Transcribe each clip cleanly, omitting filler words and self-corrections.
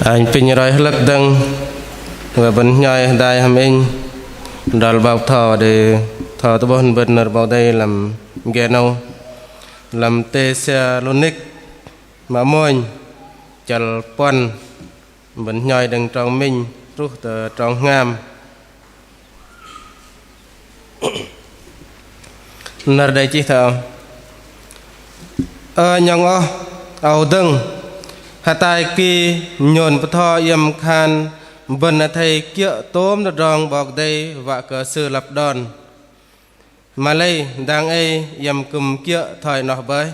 anh pin rồi lắc đăng và bắn nhai đai ham anh đào bao thò để thò tôi bón bật nở bao đây làm ghe nâu làm tê xe lonic mà môi chal pon bắn nhai đằng trong mình rút từ trong ngam nở đây chỉ thao nhong ao đừng hạ tài kỳ nhồn bát thọ yếm khan bần thầy kia tôm nó rong bọc đây và cờ sư lập đòn mà lấy đang ấy yếm cùm kia thời nọ bơi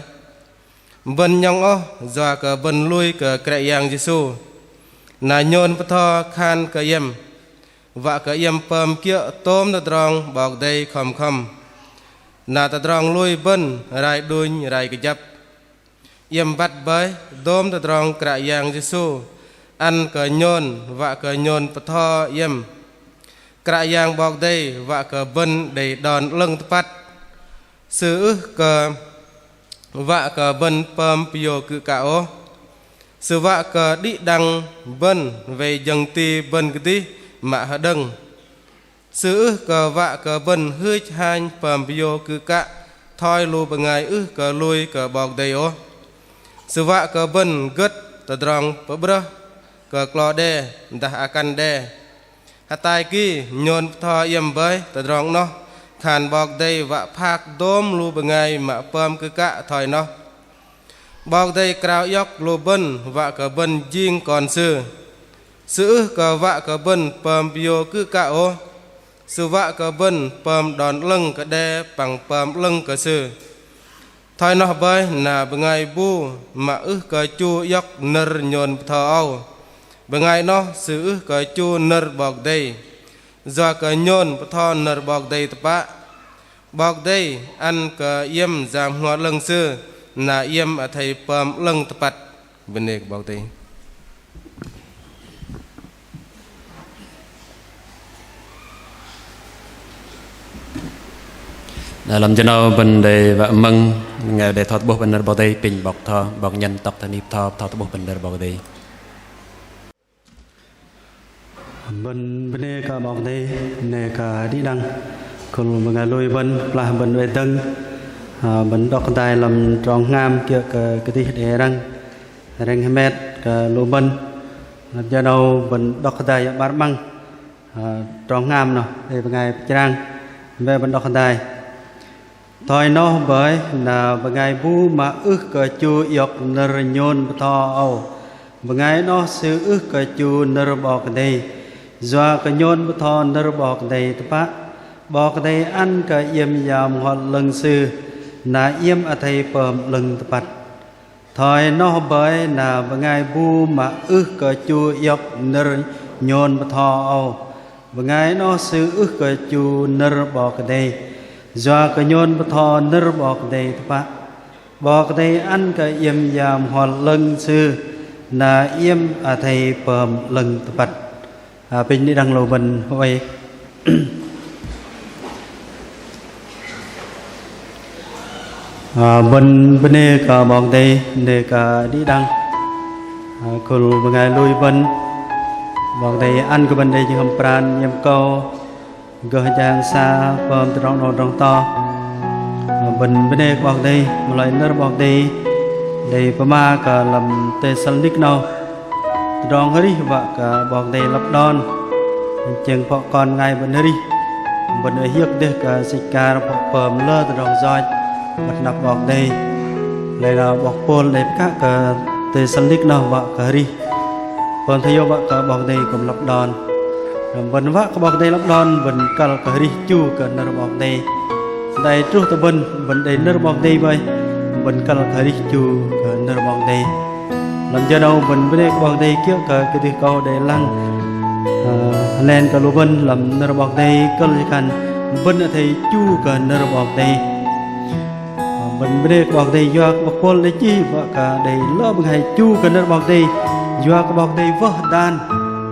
bần nhong do cờ bần lui cờ kệ yang Giêsu là nhồn bát thọ khan cờ yếm và cờ yếm pầm kia tôm nó rong bọc đây khom là ta rong lui bần rai đuôi rai cái dập yếm bắt bơi đốm từ trong kệ yang Giêsu ăn cờ nhôn và cờ nhôn bát thọ yếm kệ yang bọc đây và cờ bân để đòn lưng bắt sự cờ và cờ bân pam pio cự cạo sự và cờ đi đăng bân về dòng ti bân cái tí mà hở đằng sự cờ và cờ bân hơi hai pam pio cự cạ thoi lù bằng ngày cờ lui cờ bọc đây sự vạ cờ bân gất tờ drong bơ bơ cờ clò đe đã akan đe hạ tài kỳ nhôn thò yếm bơi tờ drong nó khàn bọc đây vạ phạc đốm lu bằng ngày mà pơm cứ cạ thòi nó bọc đây crao yóc lu bân vạ cờ bân riêng còn sự cờ vạ cờ bân pơm bio cứ cạ ô sự vạ cờ bân pơm đòn lưng cờ đe bằng pơm lưng cờ sư thôi nó bơi là bằng ngày bu mà cờ chu yóc nơ nhon thờ ao bằng ngày nó sự cờ chu nơ bọc đây do cờ nhon thọ nơ bọc đây tập bọc đây ăn cờ yếm giảm hoa lưng sư là yếm ở thầy pầm lưng tập bên này bọc đây làm cho nó bên đề và mừng ngày để thoát bốc bên bao đây bình bọc thọ bọc nhân tập thành nhịp thọ thoát bốc bên bao đây bên đây cả bọc đây này cả đi đăng còn một ngày lôi bên là bên về tân bên đọc tài làm tròn ngam kia cái tí để răng hemet cái lô bên do đâu bên đọc tài bát băng tròn ngam nào để bên ngày trang về bên đọc tài thôi nó bởi là bằng ngày bu mà cờ chu yộc nơ nhôn thọ ao bằng ngày nó sự cờ chu nơ bọc đây do cờ nhôn thọ nơ bọc đây tập bọc đây ăn cờ yếm yam hoặc lưng sư là yếm ở thầy pầm lưng tập thôi nó bởi là bằng ngày bu mà cờ chu yộc nơ nhôn thọ ao bằng ngày nó sự cờ chu nơ bọc đây do cái nhôn bát thọ nơ bọc đây tập bọc đây ăn cái yếm yam hoặc lưng sư là yếm ở thầy pầm lưng tập bên đi đăng lô bình vậy bên đây cả bọc đây để cả đi đăng còn bên ngày lui bên bọc đây ăn cái bên đây chỉ không pran yếm câu gờ giang xa pom trong nồi trong to bên đây bọc đây một loại nước bọc đây đây pama cả làm tê sân đích nào trong hơi và cả bọc đây lấp đòn chừng bọc con ngay bên hơi bên đây hiếc được cả xịt cà bọc pom lơ từ trong roi bật nắp bọc đây đây là bọc pol để các cả tê sân đích nào và cả đi còn thấy vô cả bọc đây cũng lấp đòn bên vác bọc đây lắm đòn bên cả cái đi chu cả nơ bọc đây trước từ bên đây nơ bọc đây vậy bên cả cái đi chu cả nơ bọc đây làm cho đâu bên đây bọc đây kia cái thứ câu để lăng lên cả lô bên làm nơ bọc đây có gì cần bên thầy chu cả nơ bọc đây bên đây bọc đây do bọc pol đây chi và cả đây lỡ bên thầy chu cả nơ bọc đây do cái bọc đây vỡ đan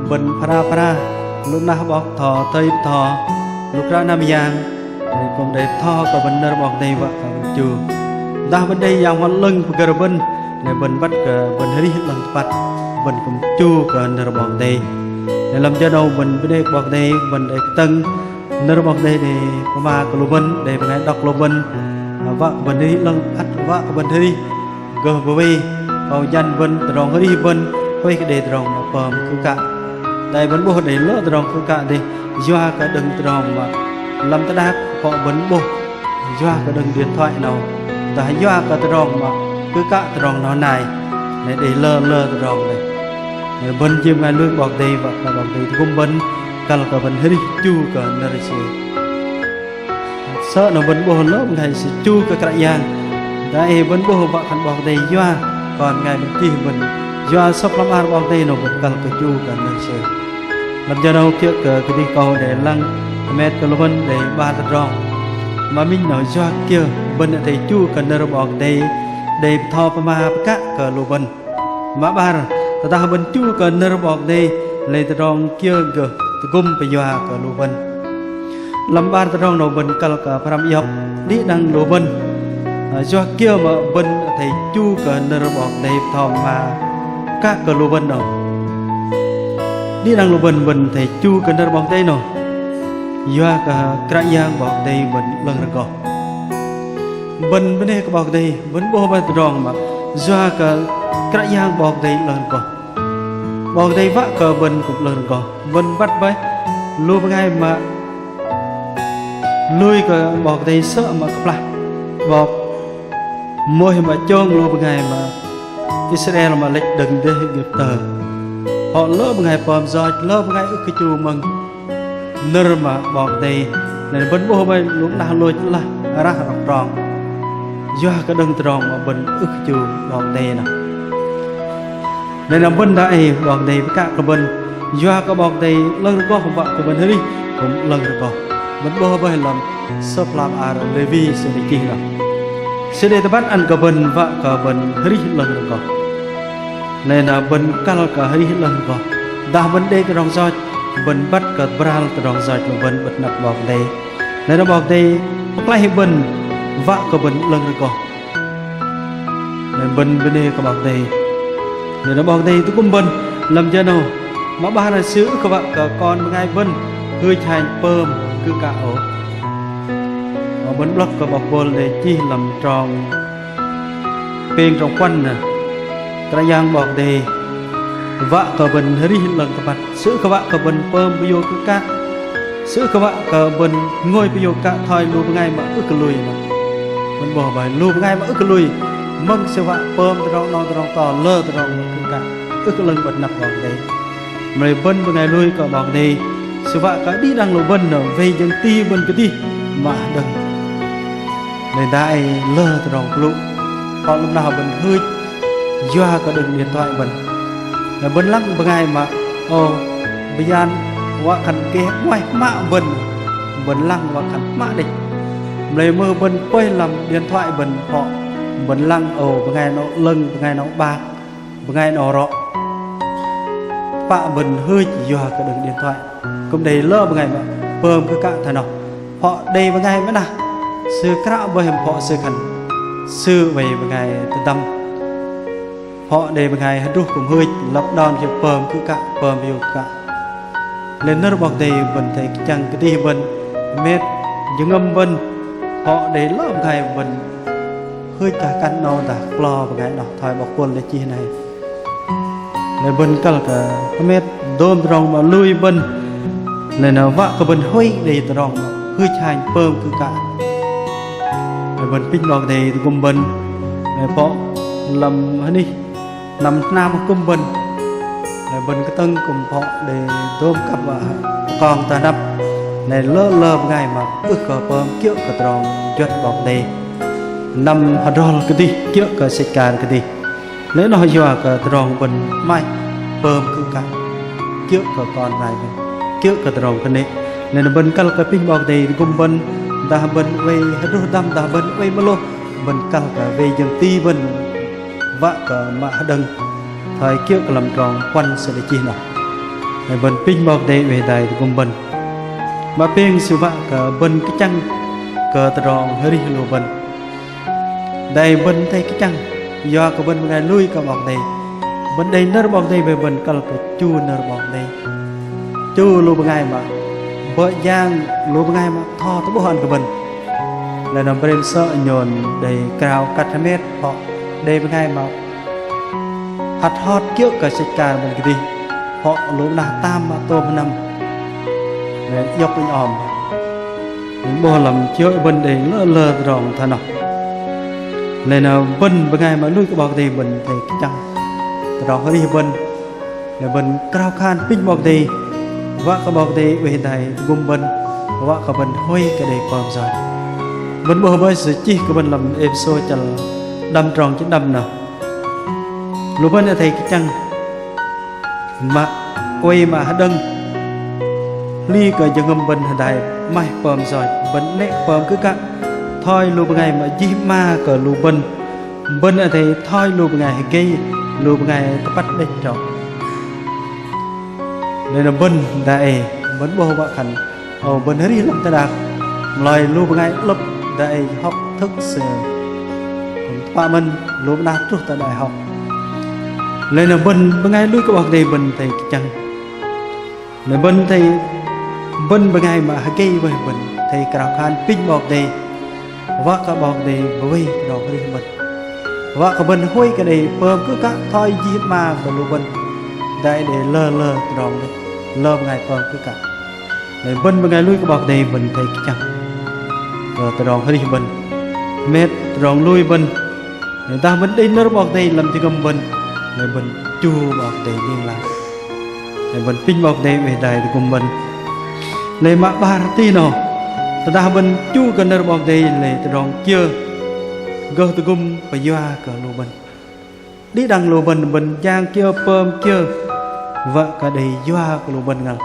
bên para lúc nào bọc thọ tây thọ lúc ra nam giang cùng để thọ có bên nơi bọc đây vợ cả chùa đa bên đây giang hoa lưng của cờ bên để bên bắt cờ bên hơi lần bắt bên cũng chu cả nợ bọc đây để làm cho đâu mình bên đây bọc đây mình để tân nợ bọc đây để có ba cái lô bên để bên này đọc lô bên vợ bên đi lần ắt vợ bên đi gờ với vào dân bên rong đi bên với cái đề rong mà bầm cứ cả đây vẫn bố để lỡ rong cứ cả đi doa cả đừng rong mà làm ta đáp họ vẫn bố doa cả đừng điện thoại nào tại doa cả rong mà cứ cả rong nó này để lơ rong này bên chim ngay lương bọc đây và bọc đây cũng bên kalau cả bên hết chu cả nơi sợ nó vẫn bố lỡ ngày sẽ chu cả cả giang đây vẫn bố vợ khăn bọc đây doa còn ngày bên kia mình doa sắp lắm ăn bọc đây nó vẫn cần cả chu cả nơi làm cho đâu kia cái đi cầu để lăng mẹ cái bên để ba rong mà mình nói doa kia bên thầy chu cả nơi bọc đây để thò mà các cái lô bên mà ba ta bên chu cả nơi bọc đây lấy rong kia gờ gum bây giờ cả lô bên làm ba rong nó bên kalau cả pram yop đi đang lô bên do kia mà bên thầy chu cả nơi bọc đây thò mà các cái lô bên nào đi đang lô bên thầy chu cả nơi bọc đây nào do cả cái giang bọc đây bên lần rồi bên đây cái bọc đây bên bố ba rong mà do cái giang bọc đây lần rồi bọc đây vác cờ bên cũng lần rồi bên bắt với lô ngay mà lui cái bọc đây sợ mà cặp bọc môi mà chôn lô ngay mà Israel mà lệch đừng để nghiệp tờ họ lỡ ngày bom giỏi lỡ ngày ức cái chù mừng nơ mà bọc đây này vẫn bố bay lúc nào lôi là ra học tròn do cái đừng tròn mà vẫn ức chù bọc đây nè này là bên đại bọc đây với các cái bên do cái bọc đây lần có không bạn của mình đi cũng lần có vẫn bố bay làm sắp làm Levi sẽ đi kia nào sẽ để ta bắt ăn cái bên và cái bên đi lần có nên là bên kalau cả đi lần có đã vấn đề cái rong roi bên bắt cái bral cái rong roi của bên bật nạp bọc đây nên nó bọc đây hoặc là bên và cái bên lần có nên bên đây cái bọc đây nên nó bọc đây tôi cũng bên làm cho nào mà ba là sữa các bạn cả con ngay bên hơi thành pơm cứ cả ổ ở bên block cái bọc bồn để chi làm tròn pin trong quanh nè cái giang bọc đây vợ cả bên hơi lần các bạn sữa các bạn cả bên pơm bây giờ cứ cả sữa các bạn cả bên ngồi bây giờ cả thôi luôn ngay mà ức lùi mà mình bỏ bài luôn ngay mà ức lùi mong sữa bạn pơm từ trong non từ trong to lơ từ trong cứ cả ức lần bật nạp bọc đây mày bên ngày lui cả bọc đây sữa bạn cả đi đang lùi bên ở về dân ti bên cái ti mà đừng để đại lơ từ trong lũ họ lúc nào bên hơi doa cả đừng điện thoại mình là bên lắc bên ngày mà bây giờ qua khăn kia quay mạ bên lăng và khăn mạ đi lấy mơ bên quay làm điện thoại bên họ bên lăng bên ngày nó lưng bên ngày nó bạc bên ngày nó rọ bạ bên hơi doa cả đừng điện thoại cũng đầy lơ bên ngày mà bơm cứ cả thằng nào họ đây bên ngày mới nào sư cạo với họ sư khẩn sư về bên ngày tâm họ để bên ngày hết rút cùng hơi lấp đòn cho bơm cứ cả bơm vô cả lên nó bọc đây bên thấy chẳng cái gì bên mệt những âm bên họ để lỡ ngày bên hơi cả căn nó đã lo bên ngày đó thôi bọc quần để chi này để bên cả mệt đôm rong mà lui bên này nó vợ có bên hơi để rong hơi chanh bơm cứ cả bên pin bọc đây thì cùng bên họ làm hết đi nằm nam cùng bên bên cái tân cùng họ để tôm cặp và còn ta đập này lơ ngày mà ức cờ bơm kiểu cờ tròn chuột bọc đây nằm ở đó cái gì kiểu cờ xịt càn cái gì nếu nó dọa cờ tròn bên mai bơm cứ cả kiểu cờ con này kiểu cờ tròn cái này nên là bên cái pin bọc đây cùng bên ta bên về hết rồi đâm ta bên về mà luôn bên cái về dừng ti bên vợ cờ mạ đằng thời kiểu làm tròn quanh sẽ để chi nào bên pin bọc đây về đây cùng bên mà pin sự vợ cờ bên cái chân cờ tròn hơi đi lùa bên đây bên thấy cái chân do của bên ngày lui cả bọc này vấn đề nợ bọc đây về vấn cần cái chu nợ bọc đây chu lù bằng ngày mà vợ giang lù bằng ngày mà thò tới bộ hòn của mình là nó bên sợ nhồn đầy cao cắt mét họ đây bằng ngày mà hạt hot kiệu cả sạch cả mình cái gì họ lũ là tam mà tôm năm để dọc bên òm những bò làm chiếu bên đây lơ lơ ròng thà nào nên là bên bằng ngày mà lui cái bọc thì mình thì chăng rồi hơi đi bên là bên cao khan pin bọc thì vợ cái bọc thì về này gồm bên vợ cái bên hôi cái này còn rồi bên bò bây giờ chỉ cái bên làm em xôi chẳng đâm tròn chứ đâm nào lúc bên thầy cái chăng mà quay mà đâm ly cái giờ ngâm bên này mai bơm rồi bên nét bơm cứ cắt thôi lúc ngày mà chỉ ma cờ lúc bên thầy thôi lúc ngày cây lúc ngày ta bắt đến rồi đây là bên đại bên bò bạc khẩn bên hết đi làm ta đạt lời lúc ngày lớp đại học thức sự ba mình lúc đạt trước tại đại học lên là bên ngày lui cái bọc đây bên thầy chẳng là bên thầy bên ngày mà cây với bên thầy cao khan pin bọc đây vác cái bọc đây với rồi đi bên vác cái bên hôi cái này bơm cứ cả thôi gì mà còn lúc bên đại để lơ rồi lơ ngày bơm cứ cả để bên ngày lui cái bọc đây bên thầy chẳng rồi từ đó đi bên mệt rồi lui bên người ta vẫn đi nó bọc đây làm cho cầm bên người bên chu bọc đây liên lạc người bên pin bọc đây về đài cùng bên lấy mã ba tí nào ta đã bên chu cần nó bọc đây lấy từ đó chưa gỡ từ cùng phải doa cả lô bên đi đằng lô bên giang chưa pơm chưa vợ cả đầy doa cả lô bên ngờ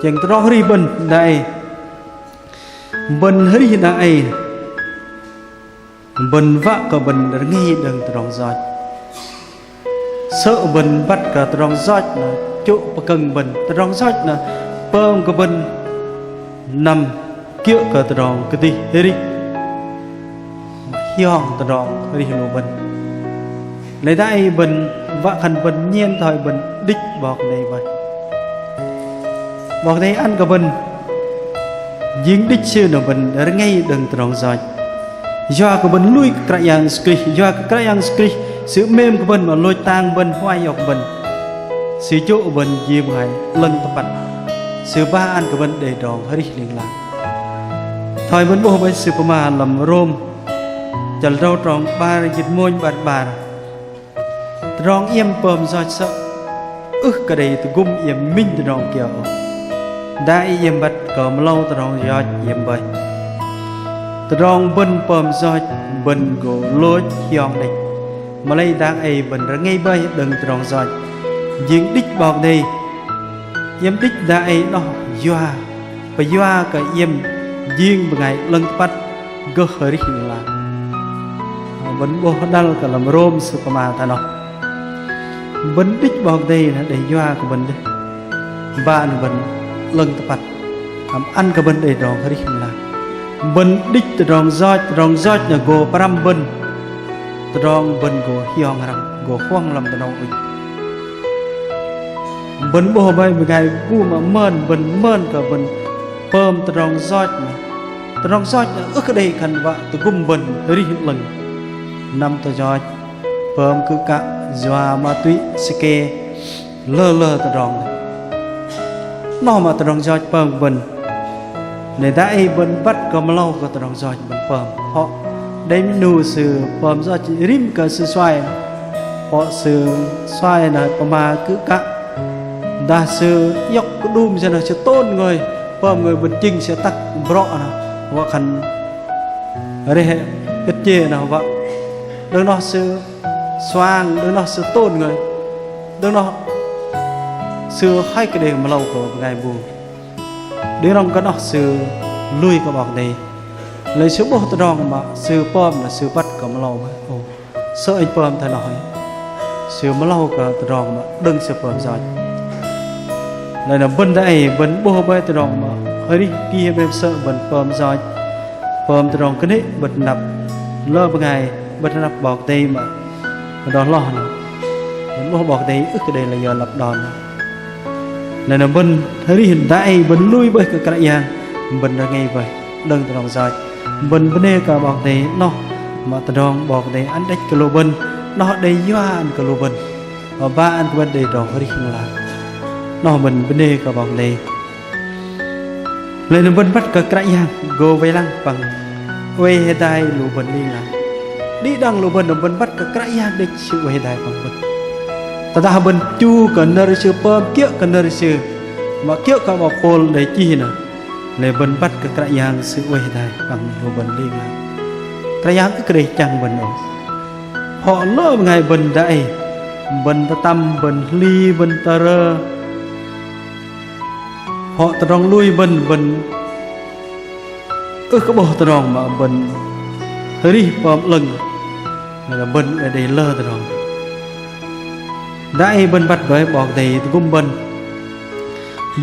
chẳng từ đó đi bên đây bên hết đại bên vợ cả bên nghe đừng từ đó rồi sợ bên bắt cả từ đó rồi là chỗ cần bên từ đó rồi là pơm cả bên nằm kiệu cả từ đó cái gì đi hiong từ đó đi lô bên lấy đại bên vợ khăn bên nhiên thời bên đích bọc này vậy bọc này ăn cả bên dính đích xưa nó bên ở ngay đừng từ đó rồi do của bên lui cái yang skri do cái yang skri sự mềm của bên mà lôi tang bên hoài dọc bên sự chỗ bên diêm hải lần tập bạch sự ba ăn của bên để đòn hơi đi liền lạc thời bên bố bên sự mà làm rôm chặt rau tròn ba dịch môi bạt bà tròn yếm bơm do sợ cái đây từ gum yếm minh từ tròn kiểu đã yếm bát cầm lâu từ tròn do yếm bơi từ tròn bên bơm do bên gỗ lối hiong đây mà lấy đang ấy bên ra ngay bơi đừng từ tròn do dính đích bọc đây yếm đích đã ấy nó doa và doa cả yếm riêng một ngày lần bắt gỡ hơi đi là vẫn bố đang cả làm rôm sự mà ta nói vẫn đích bọc đây là để doa của mình đấy bạn vẫn lần tập ăn cái bên để rong hơi đi là bên đích từ rong roi là gồ pram bên từ rong bên gồ hiong ram gồ khoang làm từ đâu bên bố bay một ngày vu mà mơn cả bên pơm từ rong roi là cái đây khăn vợ từ cung bên hơi đi lần năm từ roi pơm cứ cả doa ma túy ske lơ từ rong nó mà từ rong roi pơm bên để đã ai bên bắt cầm lâu có từ rong roi bên pơm họ đem nụ sự pơm do chỉ rim cả sự xoay họ sự xoay là mà cứ cả đa sự dọc cái đùm cho nó sẽ tôn người pơm người bên chinh sẽ tắt bọ nào họ khăn ở đây cái chia nào vậy đứa nó sự xoang đứa nó sự tôn người đứa nó sự hai cái đề mà lâu của ngày bù đứa nó có nó sự lui của bọc này lấy số bộ tự đòn mà sự pom là sự bắt của mà lâu sợ anh pom thay nói sự mà lâu của tự đòn mà đừng sự pom rồi này là bên đây bên bộ bay tự đòn mà hơi đi kia bên sợ bên pom rồi pom tự đòn cái đấy bật nạp lơ một ngày bật nạp bọc đây mà đó lo nữa mình bố bọc đây ức cái đây là giờ lập đòn này là bên thấy hiện tại bên lui với cái cái giang bên là ngay vậy đừng từ lòng rồi bên đây cả bọc đây nó mà từ lòng bọc đây anh đích cái lô bên nó đây doa anh cái lô bên và ba anh bên đây đòn hơi không là nó mình bên đây cả bọc đây lên là bên bắt cái giang go về lăng bằng quay hệ đai lô bên đi là đi đăng lô bên bên bắt cái giang để chịu hệ đai bằng bên ta bên chu cần nơi sư pơm kia cần nơi sư mà kia cả bảo phô để chi nè để bên bắt cái giang sự quay đây bằng lô bên liên là cái giang cứ đây chẳng bên nữa họ lỡ ngày bên đây bên ta tâm bên ly bên ta rơ họ ta rong lui bên có bộ ta rong mà bên hơi đi pơm lưng là bên ở đây lơ ta rong đại bên bắt với bọc đầy cũng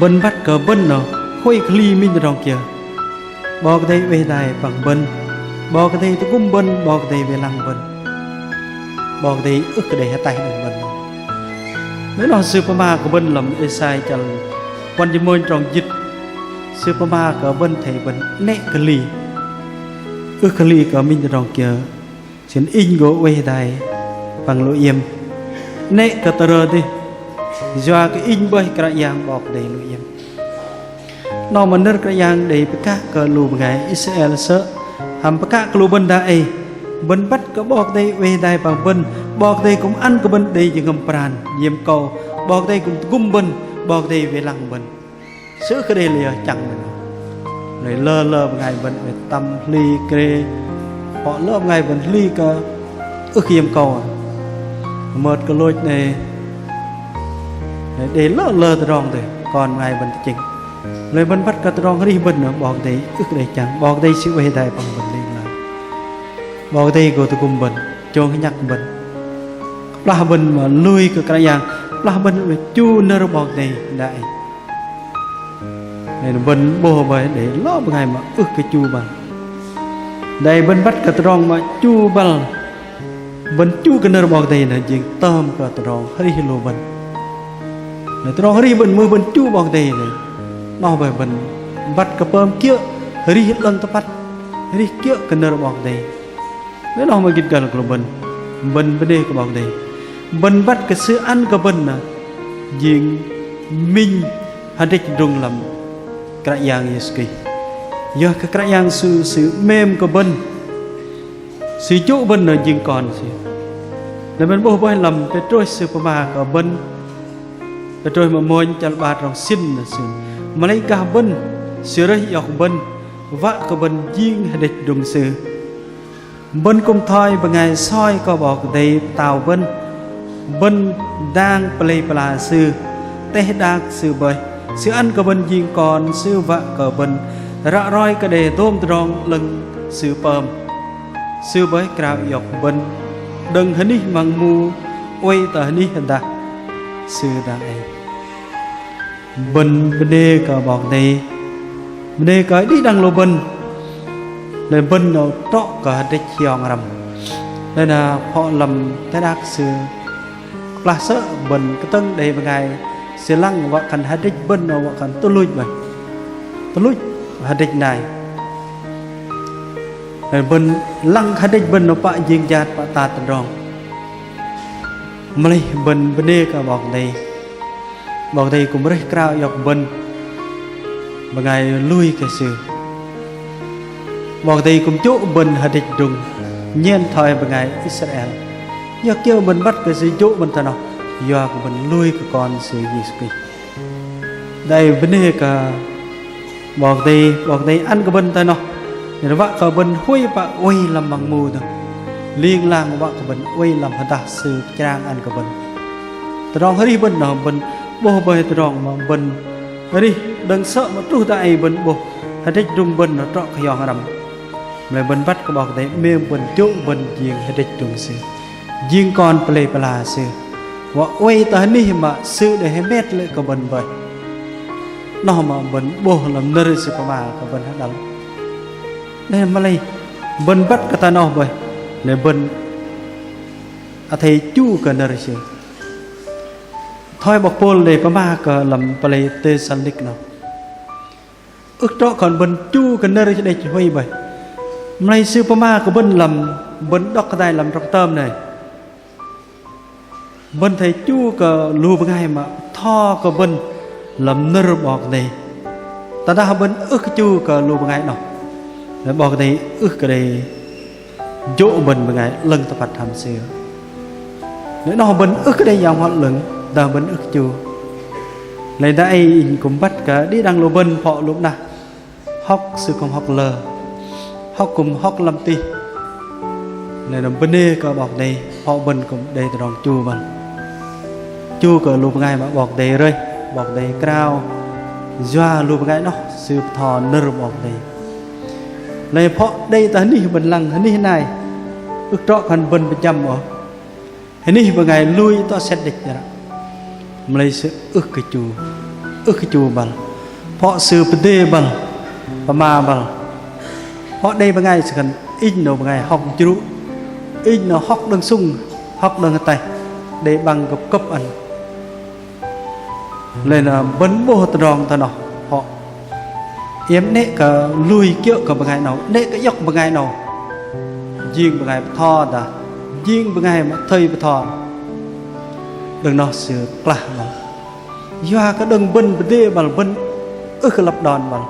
bên bắt cờ bên nó khôi kli minh rong kia bọc đầy về đài bằng bên bọc đầy cũng bên bọc đầy về lăng bên bọc đầy ức để hết tay bên nếu nó superma của bên làm sai chẳng quan điểm môi trong dịch superma của bên thầy bên nét kli ức kli của minh rong kia xin in gỗ về đài bằng lỗ yếm nè cái tờ đi do cái in bởi cái giang bọc đầy lụi em nó mà nơi cái giang đầy các cái lù ngày Israel sợ hàm các cái lù bên đại bên bắt cái bọc đầy về đại bằng bên bọc đầy cũng ăn cái bên đầy như ngầm pràn diêm cầu bọc đầy cũng gum bên bọc đầy về lăng bên sữa cái đây là chẳng rồi lơ ngày bên về tâm ly kê họ lơ ngày bên ly cái ước diêm cầu một cái lối này để lơ từ rong rồi còn ngày bên chính lời bên bắt cái rong đi bên nữa bỏ đấy ức đây chẳng bỏ đây sự về đại bằng bên lên là bỏ đây của tôi cùng bên cho cái nhắc bên là bên mà lui cái giang là bên về chu nơi bỏ đây đại này bên bồ về để lỡ một ngày mà ức cái chu bằng đây bên bắt cái rong mà chu bằng bên chu cái nơi bọc đây là chuyện tôm cả tròn hơi lô bên này tròn hơi bên mưa bên chu bọc đây này nó về bên bắt cái bơm kia hơi lần ta bắt hơi kia cái nơi bọc đây nếu nó mới kịp gần là bên đây cái bọc đây bên bắt cái sữa ăn cái bên là chuyện minh hay đích rung làm cái giang Yeski do cái giang sự mềm cái bên sự chỗ bên là chuyện còn gì để bên bố bố làm cái trôi superma ở bên cái trôi mà môi cho bà rong xin là sự mà lấy cả bên sửa ra dọc bên vạ cái bên riêng hay địch đồng sự bên công thoi bằng ngày soi có bỏ cái tàu bên đang play pala sư tê đang sư bơi sư ăn cái bên riêng còn sư vạ cái bên rạ roi cái đề tôm tròn lần sư pơm sư bơi cào dọc bên đừng hình đi bằng mù quay tờ hình đi hình ta sư đang ấy bên đây cả bọc đây bên đây cái đi đang lô bên này bên nó trọ cả để chiong rầm đây là họ làm thế đắc sư là sợ bên cái tân đây một ngày sư lăng và cần hai đích bên nó cần tôi lui hai đích này bên lăng hai đích bên nó bạ riêng giạt bạ tạt rong Malay bên đây cả bọc đây cũng rất cao dọc bên mà ngày lui cái sự bọc đây cũng chỗ bên hà địch đùng nhiên thời bằng ngày Israel do kêu bên bắt cái sự chỗ bên ta nào do của bên lui của con sự gì đây bên đây cả bọc đây ăn cái bên ta nào rồi vợ cả bên huy bạ uy làm bằng mù thôi liên lang của vợ cả bên uy làm hạt đá sự trang ăn cái bên tròn hơi đi bên nào bên bố bơi tròn mà bên hơi đi đừng sợ mà trụ tại bên bố hay trách rung bên nó trọ khơi hòn rầm lại bên bắt cái bọc đấy miếng bên chỗ bên giềng hay trách rung sư giềng con plei pala sư và quay tới ní mà sư để hay mét lại cái bên vậy nó mà bên bố làm nơi sự có mà cái bên hết đắng đây mà lấy bên bắt cái ta nó vậy để bên thầy chú cái nơi sư thôi bọc pol để mà cả làm plei tê san lịch nào ước đó còn bên chu cần nơi đây chỉ huy vậy nay siêu mà có bên làm bên đọc cái này làm trong tôm này bên thầy chu cả lù bên ngay mà tho cả bên làm nơi bọc này ta đã bên ước chu cả lù bên ngay nào để bọc này ước cái này dỗ bên bên ngay lần tập tham xưa nếu nó bên ước cái đây dòng họ lửng ta bên ước chu này đây cũng bắt cả đi đăng lô bên họ lúc nào học sư công học lờ học cùng học làm ti này là bên đây có bọc đây họ bên cũng đây từ đòn chu bằng chu cờ lụp ngay mà bọc đây rồi bọc đây cao doa lụp ngay nó sư thò nơ bọc đây này họ đây ta ní bên lăng ní này ước trọ còn bên bên trăm ở ní bên ngày lui to xét địch ra lấy sự ước cái chu bằng họ sư bên đây bằng mà bằng họ đây bên ngày sẽ cần in đâu bên ngày học chú in nó học đằng sung học đằng tay để bằng cấp ăn nên là vấn bộ tròn ta nó họ yếm nệ cả lùi kiệu cả bên ngày nào nệ cái dọc bên ngày nào riêng bên ngày thò ta riêng bên ngày mà thầy bên thò đừng nó sửa là mà do cái đừng bên đây bằng bên ước lập đòn bằng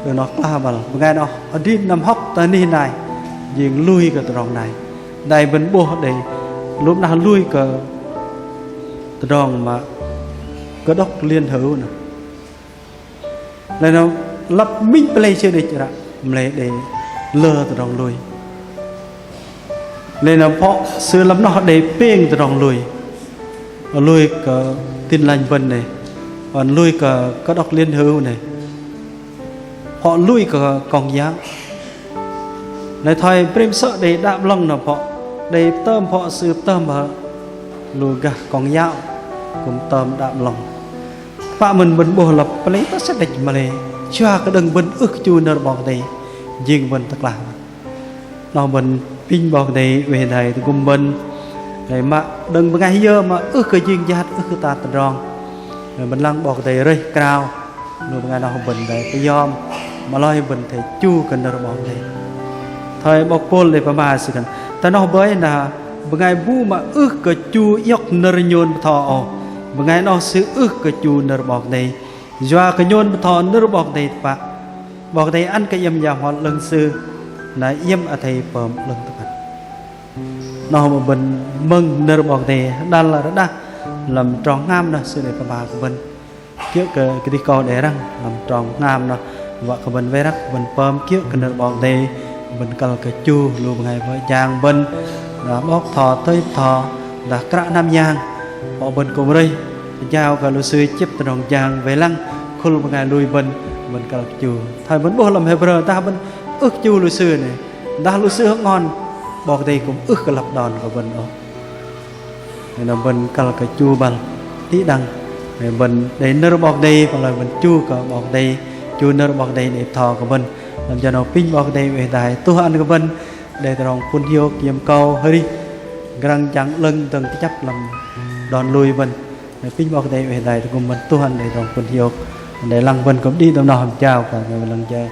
rồi nó là bằng ngày nào ở đi nằm hóc ta đi này riêng lui cái tròn này đây vấn bộ để lúc nào lui cái tròn mà cái đốc liên hữu nè này nó lập minh play chưa được chưa lấy để lơ tròn lui nên là họ xưa lắm nó để ping tròn lui cái tin lành vân này còn lui cái đốc liên hữu này họ lui cả còn giá này thôi prem sợ để đạm lòng nào họ để tôm họ sư tôm mà lùi cả còn dạo cũng tôm đạm lòng và mình bổ lập lấy tất sách địch mà này cho cái đừng bên ước chui nơi bọc này riêng bên tất là nó mình pin bọc này về này thì cùng mình này mà đừng bên ngày giờ mà ước cái riêng giác ước ta tình rong rồi mình lăng bọc này rơi cao rồi bên ngày nào mình để cái yom mà lo mình thấy chu cần nơi bọc này thời bọc pol để mà sự cần ta nói với là bên ngày bu mà ước cái chu yóc nơi nhôn thọ bên ngày nó sự ước cái chu nơi bọc này do cái nhôn thọ nơi bọc này và bọc này ăn cái yếm giang hoa lần xưa là yếm ở thầy phẩm lần tập nó mà mình mừng nơi bọc này đang là đã làm tròn ngam nè sự này bà của mình trước cái đi co để răng làm tròn ngam nè và của mình với rắc mình phẩm trước cái nơi bọc này mình cần cái chu luôn ngày với giang bên là bóc thọ tới thọ là cả nam giang họ bên cùng đây giao cả lô sư chấp từ đồng giang về lăng khôn luôn ngày lui bên mình cần chu thời vẫn bố làm hebrew ta bên ước chu lô sư này đã lô sư ngon bọc đây cũng ước cái lập đòn của mình đó nên là mình cần cái chu bằng tí đằng để mình để nơi bọc đây còn là mình chu cả bọc đây chu nơi bọc đây để thọ của mình làm cho nó pin bọc đây về tại tu ăn của mình để tròn phun hiu kiếm câu hơi đi răng trắng lưng từng cái chấp làm đòn lùi mình để pin bọc đây về tại cùng mình tu ăn để tròn phun hiu để lăng mình cũng đi tầm nào chào cả người lần chơi